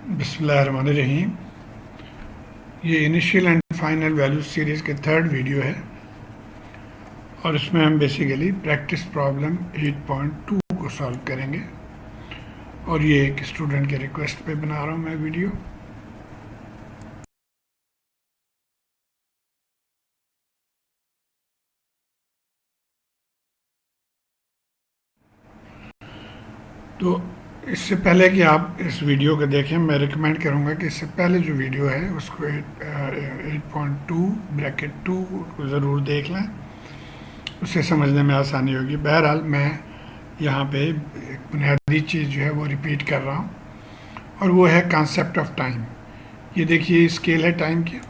बिस्मिल्लाहिर्रहमानिर्रहीम। ये initial and final value series के थर्ड वीडियो है और इसमें हम बेसिकली प्रैक्टिस प्रॉब्लम 8.2 को सॉल्व करेंगे और ये एक स्टूडेंट के रिक्वेस्ट पे बना रहा हूँ मैं वीडियो। तो इससे पहले कि आप इस वीडियो को देखें, मैं रिकमेंड करूँगा कि इससे पहले जो वीडियो है उसको 8.2 ब्रैकेट 2 को ज़रूर देख लें, उससे समझने में आसानी होगी। बहरहाल मैं यहाँ पे एक बुनियादी चीज़ जो है वो रिपीट कर रहा हूँ और वो है कॉन्सेप्ट ऑफ टाइम। ये देखिए स्केल है टाइम की,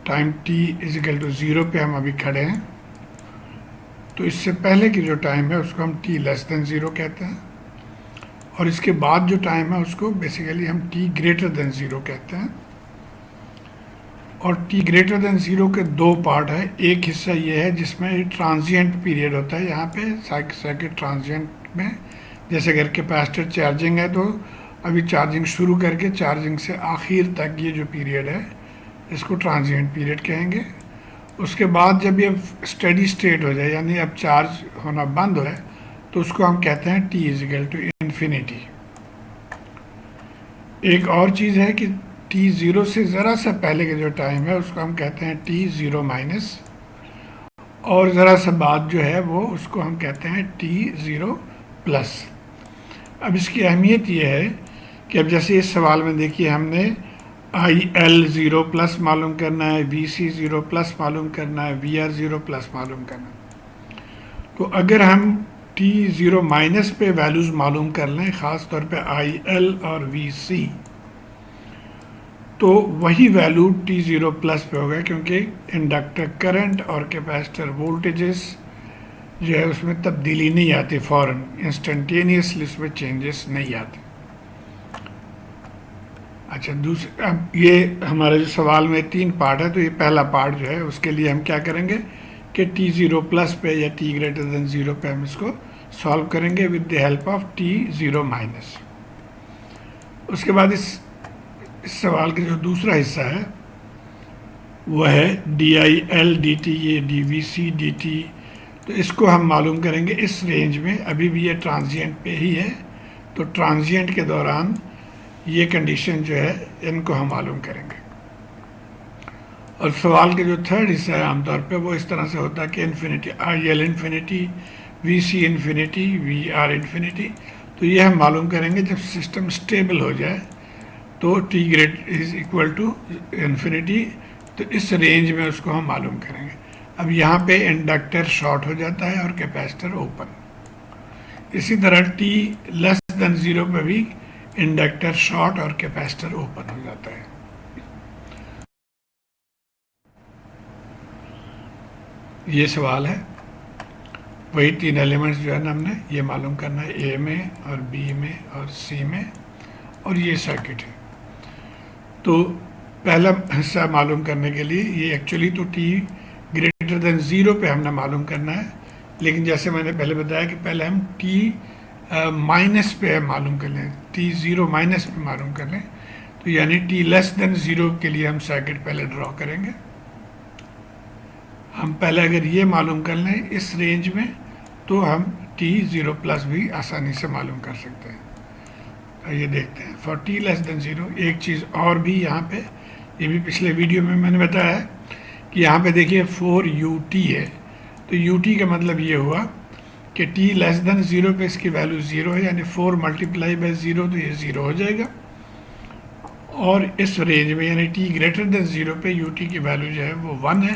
टाइम t इजिकल टू 0 पे हम अभी खड़े हैं। तो इससे पहले की जो टाइम है उसको हम t लेस देन 0 कहते हैं और इसके बाद जो टाइम है उसको बेसिकली हम t ग्रेटर देन 0 कहते हैं। और t ग्रेटर देन 0 के दो पार्ट है। एक हिस्सा ये है जिसमें ट्रांजिएंट पीरियड होता है। यहाँ पे सर्किट ट्रांजिएंट में, जैसे अगर कैपेसिटर चार्जिंग है तो अभी चार्जिंग शुरू करके चार्जिंग से आखिर तक ये जो पीरियड है इसको ट्रांजिएंट पीरियड कहेंगे। उसके बाद जब ये स्टेडी स्टेट हो जाए, यानी अब चार्ज होना बंद हो है, तो उसको हम कहते हैं t इजिकल टू इन्फिनिटी। एक और चीज़ है कि t ज़ीरो से ज़रा सा पहले का जो टाइम है उसको हम कहते हैं t ज़ीरो माइनस, और ज़रा सा बाद जो है वो उसको हम कहते हैं t ज़ीरो प्लस। अब इसकी अहमियत ये है कि अब जैसे इस सवाल में देखिए हमने IL ज़ीरो प्लस मालूम करना है, VC ज़ीरो प्लस मालूम करना है, VR ज़ीरो प्लस मालूम करना है। तो अगर हम t ज़ीरो माइनस पे वैल्यूज़ मालूम कर लें, ख़ास तौर पे IL और VC, तो वही वैल्यू t ज़ीरो प्लस पे होगा, क्योंकि इंडक्टर करंट और कैपेसिटर वोल्टेजेस जो है उसमें तब्दीली नहीं आती, फ़ौरन इंस्टेंटेनियसली उसमें चेंजेस नहीं आते। अच्छा, दूसरा, अब ये हमारे जो सवाल में 3 पार्ट है, तो ये पहला पार्ट जो है उसके लिए हम क्या करेंगे कि t ज़ीरो प्लस पे या t ग्रेटर देन 0 पे हम इसको सॉल्व करेंगे with the help of t zero minus. उसके बाद इस सवाल का जो दूसरा हिस्सा है वह है DIL dt, ये DVC dt। तो इसको हम मालूम करेंगे इस रेंज में। अभी भी ये ट्रांजिएंट पे ही है, तो ट्रांजिएंट के दौरान ये कंडीशन जो है इनको हम मालूम करेंगे। और सवाल के जो थर्ड हिस्सा है आमतौर पे वो इस तरह से होता है कि infinity, IL infinity, VC infinity, VR infinity. तो ये हम मालूम करेंगे जब सिस्टम स्टेबल हो जाए, तो t great is equal to infinity, तो इस रेंज में उसको हम मालूम करेंगे। अब यहाँ पे इंडक्टर शॉर्ट हो जाता है और कैपेसिटर ओपन। इसी तरह t लेस देन 0 पे भी इंडक्टर शॉर्ट और कैपेसिटर ओपन हो जाता है। ये सवाल है, वही 3 एलिमेंट्स जो है ना हमने ये मालूम करना है, A में और B में और C में, और ये सर्किट है। तो पहला हिस्सा मालूम करने के लिए ये एक्चुअली तो t ग्रेटर देन 0 पे हमने मालूम करना है, लेकिन जैसे मैंने पहले बताया कि पहले हम t माइनस पे मालूम कर लें, t ज़ीरो माइनस पे मालूम कर लें। तो यानी t लेस देन 0 के लिए हम सर्किट पहले ड्रॉ करेंगे। हम पहले अगर ये मालूम कर लें इस रेंज में, तो हम t ज़ीरो प्लस भी आसानी से मालूम कर सकते हैं। ये देखते हैं फॉर t लेस देन 0। एक चीज़ और भी यहाँ पे, ये भी पिछले वीडियो में मैंने बताया है कि यहाँ पे देखिए 4ut है। तो ut का मतलब ये हुआ कि t लेस देन 0 पे इसकी वैल्यू 0 है, यानी 4 मल्टीप्लाई बाई 0, तो ये 0 हो जाएगा। और इस रेंज में यानी t ग्रेटर देन 0 पे ut की वैल्यू जो है वो 1 है,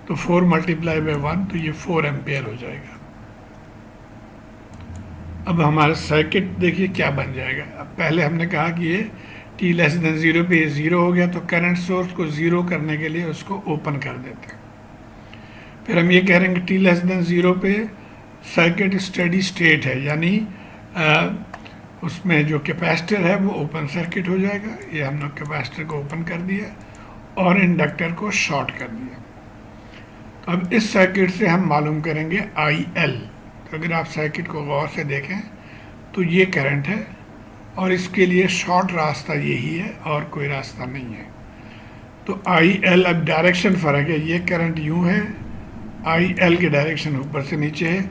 तो 4 मल्टीप्लाई बाई 1, तो ये 4 एम्पेयर हो जाएगा। अब हमारा सर्किट देखिए क्या बन जाएगा। अब पहले हमने कहा कि ये t लेस देन 0 पे ये 0 हो गया, तो करंट सोर्स को 0 करने के लिए उसको ओपन कर देते हैं। फिर हम ये कह रहे हैं कि t लेस देन 0 पे सर्किट स्टेडी स्टेट है, यानी उसमें जो कैपेसिटर है वो ओपन सर्किट हो जाएगा। ये हमने कैपेसिटर को ओपन कर दिया और इंडक्टर को शॉर्ट कर दिया। तो अब इस सर्किट से हम मालूम करेंगे IL। तो अगर आप सर्किट को गौर से देखें तो ये करंट है और इसके लिए शॉर्ट रास्ता यही है और कोई रास्ता नहीं है। तो आई एल, अब डायरेक्शन फ़र्क है, ये करंट यूँ है, आई एल की डायरेक्शन ऊपर से नीचे है,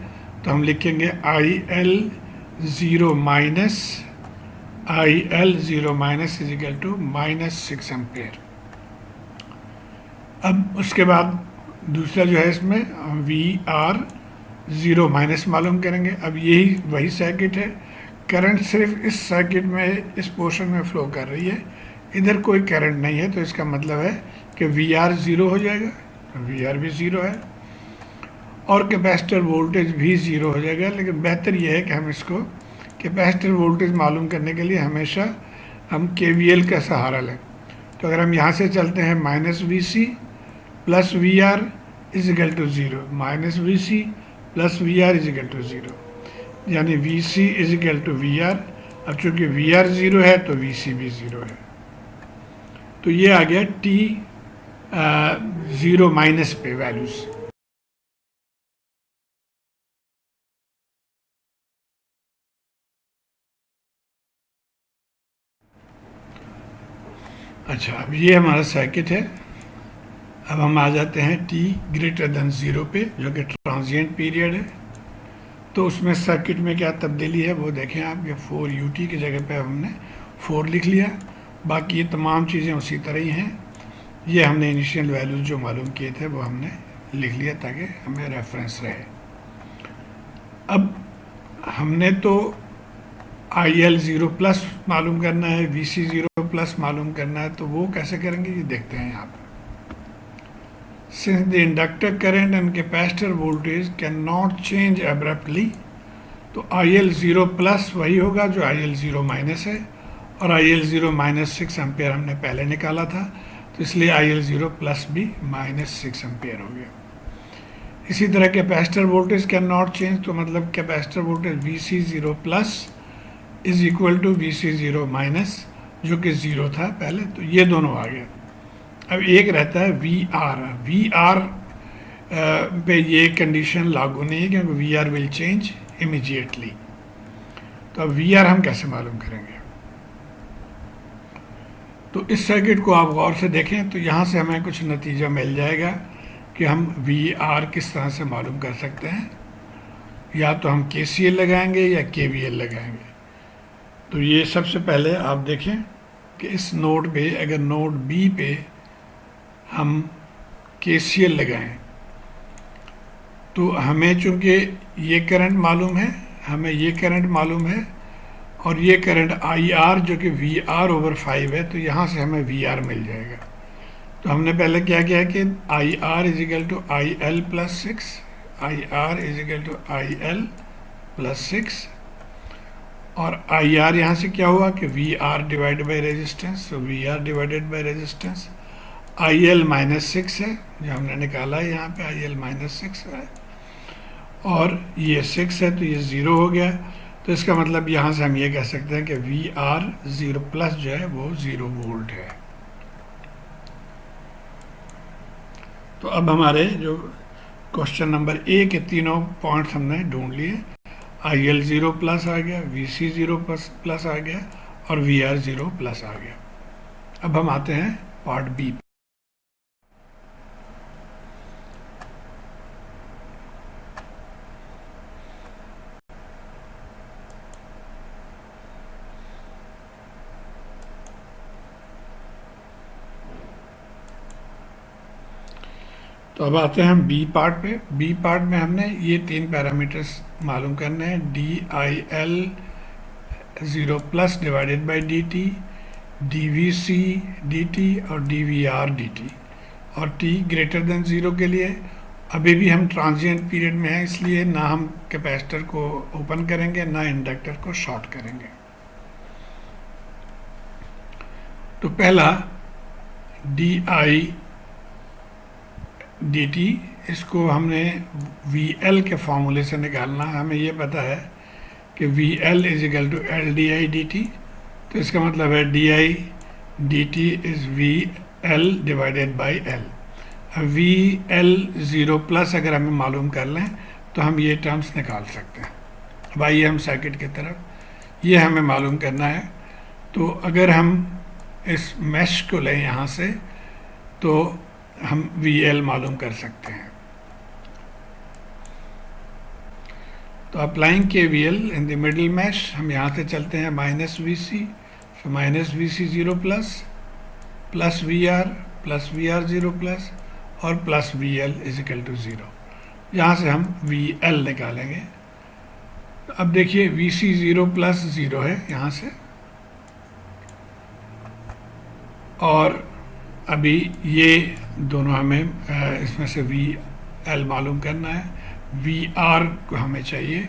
तो हम लिखेंगे I L zero minus is equal to -6 ampere. अब उसके बाद दूसरा जो है इसमें वी आर ज़ीरो माइनस मालूम करेंगे। अब यही वही सर्किट है, करंट सिर्फ इस सर्किट में इस पोर्शन में फ्लो कर रही है, इधर कोई करंट नहीं है, तो इसका मतलब है कि वी आर ज़ीरो हो जाएगा, वी आर भी ज़ीरो है, और कैपेसिटर वोल्टेज भी ज़ीरो हो जाएगा। लेकिन बेहतर यह है कि हम इसको कैपेसिटर वोल्टेज मालूम करने के लिए हमेशा हम KVL का सहारा लें। तो अगर हम यहाँ से चलते हैं -VC plus VR is equal to zero, -VC plus VR is equal to zero, यानी VC is equal to VR। अब चूँकि VR ज़ीरो है तो VC भी ज़ीरो है, तो ये आ गया T ज़ीरो माइनस पे वैल्यूज़। अच्छा, अब ये हमारा सर्किट है। अब हम आ जाते हैं T ग्रेटर देन ज़ीरो पे, जो कि ट्रांजिएंट पीरियड है। तो उसमें सर्किट में क्या तब्दीली है वो देखें आप, ये 4ut की जगह पे हमने 4 लिख लिया, बाकी ये तमाम चीज़ें उसी तरह ही हैं। ये हमने इनिशियल वैल्यूज जो मालूम किए थे वो हमने लिख लिया ताकि हमें रेफरेंस रहे। अब हमने तो IL ज़ीरो प्लस मालूम करना है, VC ज़ीरो प्लस मालूम करना है, तो वो कैसे करेंगे ये देखते हैं यहाँ पर। Since the inductor current and capacitor voltage cannot change abruptly, तो IL ज़ीरो प्लस वही होगा जो IL ज़ीरो माइनस है, और IL ज़ीरो -6 एम्पेयर हमने पहले निकाला था, तो इसलिए IL ज़ीरो प्लस भी -6 एम्पेयर हो गया। इसी तरह capacitor voltage can not change, तो मतलब capacitor voltage VC zero plus is equal to VC zero minus, जो कि ज़ीरो था पहले, तो ये दोनों आ गए। अब एक रहता है VR पे ये कंडीशन लागू नहीं है क्योंकि VR विल चेंज इमीडिएटली। तो अब VR हम कैसे मालूम करेंगे? तो इस सर्किट को आप गौर से देखें तो यहाँ से हमें कुछ नतीजा मिल जाएगा कि हम VR किस तरह से मालूम कर सकते हैं। या तो हम KCL लगाएंगे या KVL लगाएंगे। तो ये सबसे पहले आप देखें कि इस नोड पे, अगर नोड B पे हम KCL लगाएं तो हमें चूँकि ये करंट मालूम है, हमें ये करंट मालूम है, और ये करंट IR जो कि VR/5 है, तो यहाँ से हमें VR मिल जाएगा। तो हमने पहले क्या किया कि IR is equal to IL plus 6, IR is equal to IL plus 6, और IR यहाँ से क्या हुआ कि VR डिवाइडेड बाई रेजिस्टेंस, तो VR divided by resistance. IL -6 है जो हमने निकाला है, यहाँ पे IL -6 है, और ये 6 है तो ये ज़ीरो हो गया। तो इसका मतलब यहाँ से हम ये कह सकते हैं कि VR ज़ीरो प्लस जो है वो 0 वोल्ट है। तो अब हमारे जो क्वेश्चन नंबर A के तीनों पॉइंट्स हमने ढूंढ लिए। IL ज़ीरो प्लस आ गया, VC ज़ीरो प्लस आ गया, और VR ज़ीरो प्लस आ गया। अब हम आते हैं पार्ट B। तो अब आते हैं हम B पार्ट पे। B पार्ट में हमने ये 3 पैरामीटर्स मालूम करने हैं, DIL zero plus divided by DT, DVC DT और DVR DT। और T ग्रेटर देन ज़ीरो के लिए अभी भी हम ट्रांजिएंट पीरियड में हैं, इसलिए ना हम कैपेसिटर को ओपन करेंगे ना इंडक्टर को शॉर्ट करेंगे। तो पहला DI dt, इसको हमने VL के फार्मूले से निकालना है। हमें ये पता है कि VL is equal to LDI dt, तो इसका मतलब है DI dt is VL divided by L। अब VL ज़ीरो प्लस अगर हमें मालूम कर लें तो हम ये टर्म्स निकाल सकते हैं। अब आइए हम सर्किट की तरफ ये हमें मालूम करना है। तो अगर हम इस मैश को लें यहाँ से तो हम VL मालूम कर सकते हैं। तो applying KVL in the middle mesh, हम यहाँ से चलते हैं -VC, फिर -VC 0 plus VR zero plus और plus VL is equal to 0। यहाँ से हम VL निकालेंगे। तो अब देखिए VC 0 प्लस 0 है यहाँ से, और अभी ये दोनों हमें इसमें से VL मालूम करना है, VR को हमें चाहिए।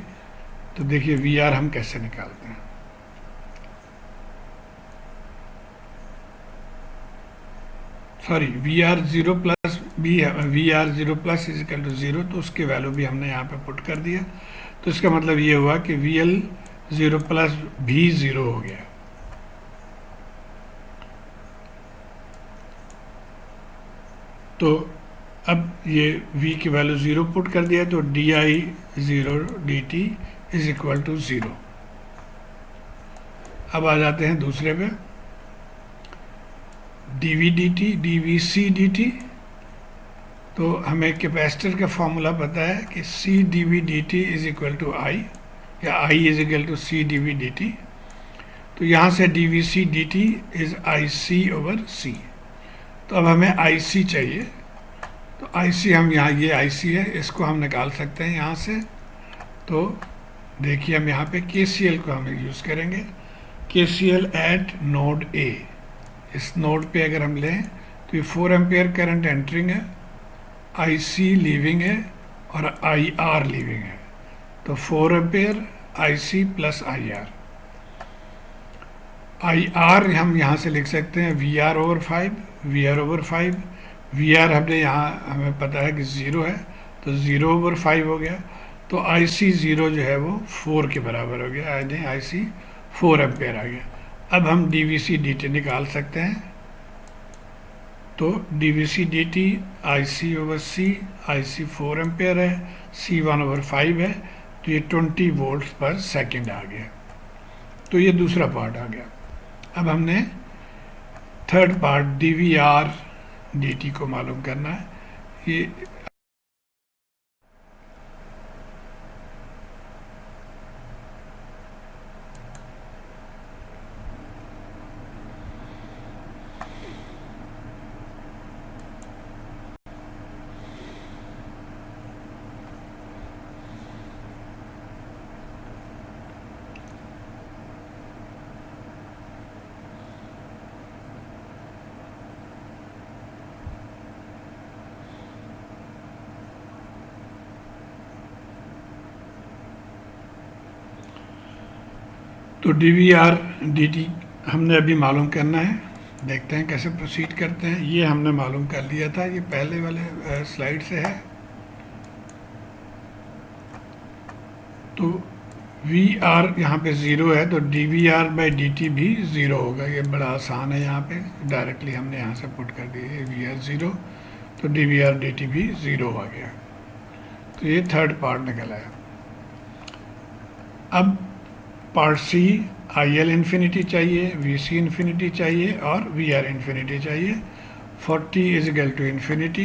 तो देखिए VR हम कैसे निकालते हैं। Sorry, VR 0 plus VR 0 plus is equal to 0, तो उसकी वैल्यू भी हमने यहाँ पे पुट कर दिया। तो इसका मतलब ये हुआ कि VL 0 प्लस भी 0 हो गया। तो अब ये V की वैल्यू 0 पुट कर दिया, तो DI 0 DT is equal to 0। अब आ जाते हैं दूसरे पे, DVC dt। तो हमें कैपेसिटर का फॉर्मूला पता है कि C dV dt is equal to I, या I is equal to C dV dt। तो यहाँ से DVC dt is IC over C। तो अब हमें IC चाहिए। तो IC हम यहाँ, ये IC है, इसको हम निकाल सकते हैं यहाँ से। तो देखिए हम यहाँ पे KCL को हम यूज़ करेंगे। KCL एट नोड A, इस नोड पे अगर हम लें तो ये 4 एम्पेयर करंट एंटरिंग है, IC लीविंग है और IR लीविंग है। तो 4 एम्पेयर IC प्लस IR हम यहाँ से लिख सकते हैं VR ओवर 5। VR हमने यहाँ, हमें पता है कि 0 है, तो 0 ओवर 5 हो गया। तो IC 0 जो है वो 4 के बराबर हो गया, यानी IC 4 एम्पेयर आ गया। अब हम DVC dt निकाल सकते हैं। तो DVC dt IC over C, IC 4 ampere है, C 1 ओवर 5 है, तो ये 20 वोल्ट पर सेकंड आ गया। तो ये दूसरा पार्ट आ गया। अब हमने थर्ड पार्ट DVR dt को मालूम करना है। ये तो DVR dt हमने अभी मालूम करना है। देखते हैं कैसे प्रोसीड करते हैं। ये हमने मालूम कर लिया था, ये पहले वाले स्लाइड से है। तो VR यहाँ पे 0 है, तो DVR बाई dt भी 0 होगा। ये बड़ा आसान है, यहाँ पे डायरेक्टली हमने यहाँ से पुट कर दिया VR 0, तो DVR dt भी 0 आ गया। तो ये थर्ड पार्ट निकल आया। अब पार्ट C, IL इन्फिनिटी चाहिए, VC इन्फिनिटी चाहिए और VR इन्फिनिटी चाहिए for T is equal to infinity.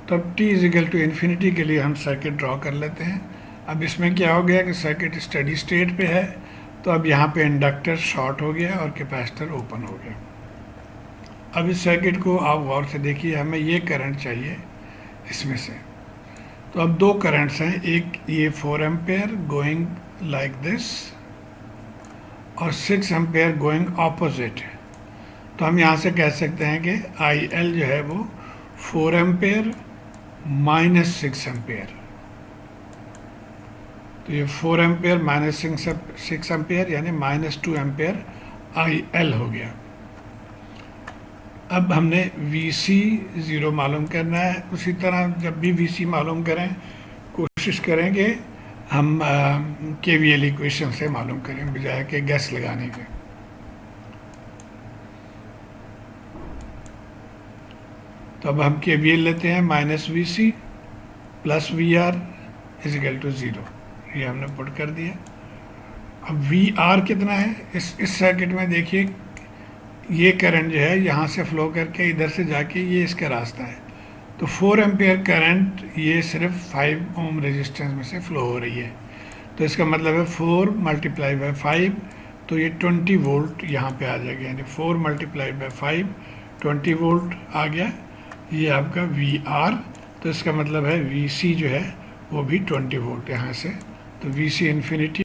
तो अब T is equal to infinity के लिए हम सर्किट ड्रॉ कर लेते हैं। अब इसमें क्या हो गया कि सर्किट स्टडी स्टेट पे है, तो अब यहाँ पे इंडक्टर शॉर्ट हो गया और कैपेसिटर ओपन हो गया। अब इस सर्किट को आप गौर से देखिए, हमें ये करंट चाहिए इसमें से। तो अब दो करंट्स हैं, एक ये 4 एम्पेयर गोइंग लाइक दिस और 6 एम्पेयर गोइंग ऑपोजिट। तो हम यहाँ से कह सकते हैं कि IL जो है वो 4 एम्पेयर माइनस 6 एम्पेयर। तो ये 4 एम्पेयर माइनस 6 एम्पेयर यानी -2 एम्पेयर IL हो गया। अब हमने VC 0 मालूम करना है। उसी तरह जब भी VC मालूम करें, कोशिश करें कि हम KVL इक्वेशन से मालूम करें बजाय के गैस लगाने के। तो अब हम KVL लेते हैं, -VC plus VR is equal to 0। ये हमने पुट कर दिया। अब वी आर कितना है इस सर्किट में, देखिए ये करंट जो है यहाँ से फ्लो करके इधर से जाके ये इसका रास्ता है, तो 4 एम्पियर करंट ये सिर्फ 5 ओम रेजिस्टेंस में से फ्लो हो रही है। तो इसका मतलब है 4 मल्टीप्लाई बाय 5, तो ये 20 वोल्ट यहाँ पे आ जाएगा, यानी 4 मल्टीप्लाई बाय 5 20 वोल्ट आ गया, ये आपका वी आर। तो इसका मतलब है वी सी जो है वो भी 20 वोल्ट यहाँ से, तो वी सी इन्फिनिटी